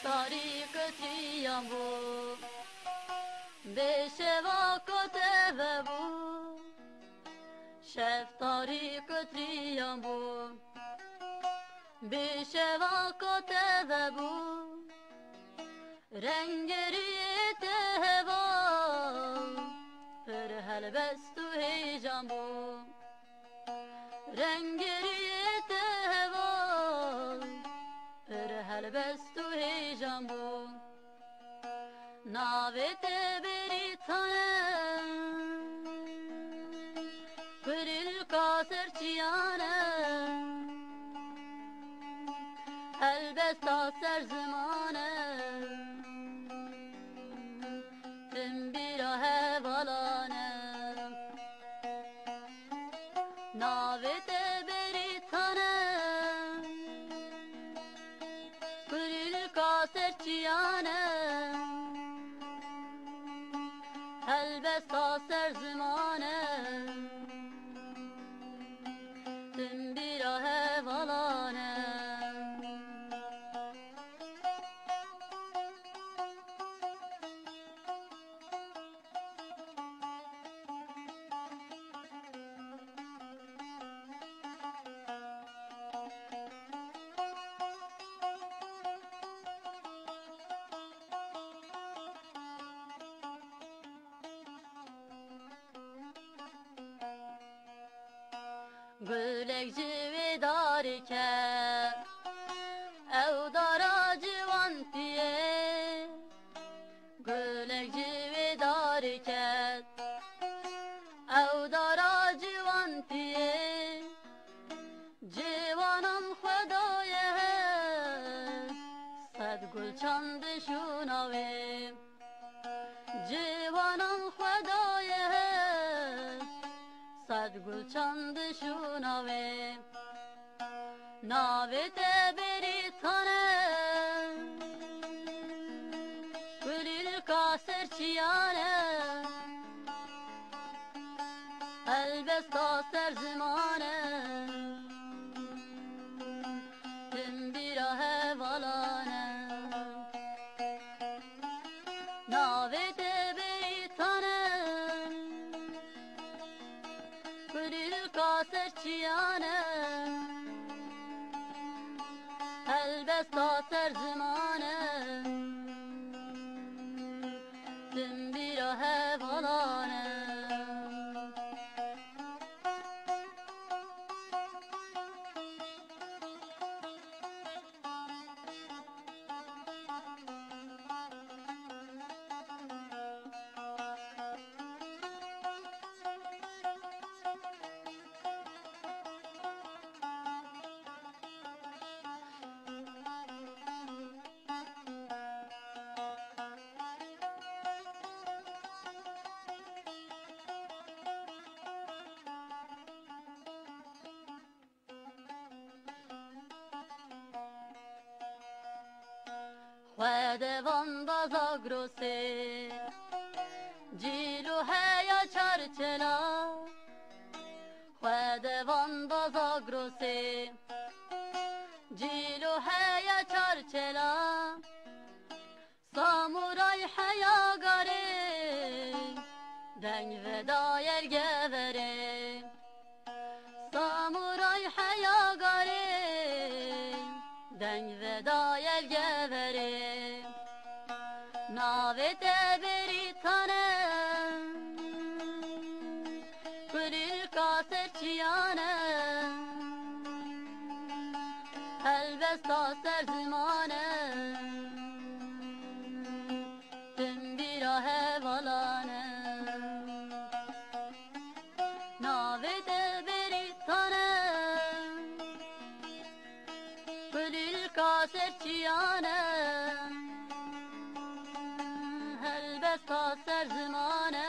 طريقتي بو بشواكت بو شف طريقتي بو بشواكت بو رنگریت هوا پر هلبست و هیجان بو رنگریت هوا پر هلبست و هیجان بو ناوت بریتانه پرل کاسر چیانه هلبست سر زمانه تنبیره بالانه ناوت بریتانه پرل کاسر چیانه هلبست سر زمانه تنبیره بالانه گلک جوی داری که او دارا جوان پیه گلک جوی داری که او دارا جوان پیه جوانم خدای هست صد گل چندشون آوه جوانم خدای هست صد گل چندشون آوه ناوت بریتانه پرل کاسر چیانه البستا سر زمانه تنبیره بالانه ناوت بریتانه پرل کاسر چیانه البستا سر زمانه تنبیره بالانه خودوان بازا گروسه جیلو هیا چرچلا خودوان بازا گروسه جیلو هیا چرچلا سامورای حیا گاره دنگ و دایر گوره سامورای حیا گاره دنگ و دایر گوره ناوت بریتانه پرل کاسر چیانه البستا سر زمانه تنبیره بالانه ناوت بریتانه پرل کاسر چیانه البستا سر زمانه